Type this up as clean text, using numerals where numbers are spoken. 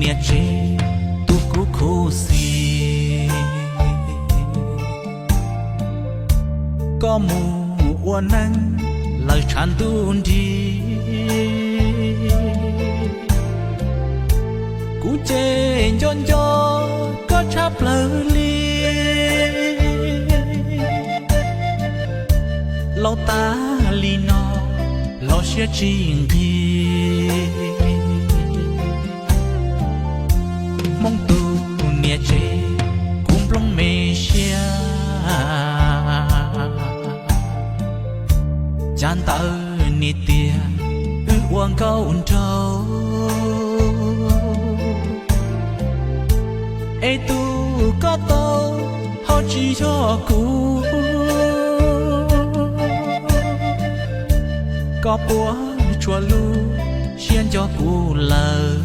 nhẹ chế tu cú khô xì có mù uốn nắng lời tràn tuôn đi cú chê nhon gió có chắp lơ li lo ta li no lo chia chinh đi mong tu nhẹ chế cũng plong mê xia chan tơ nị tia uang câu trâu ê tu có tô họ chỉ cho cũ có búa chùa lu xiên cho cũ lờ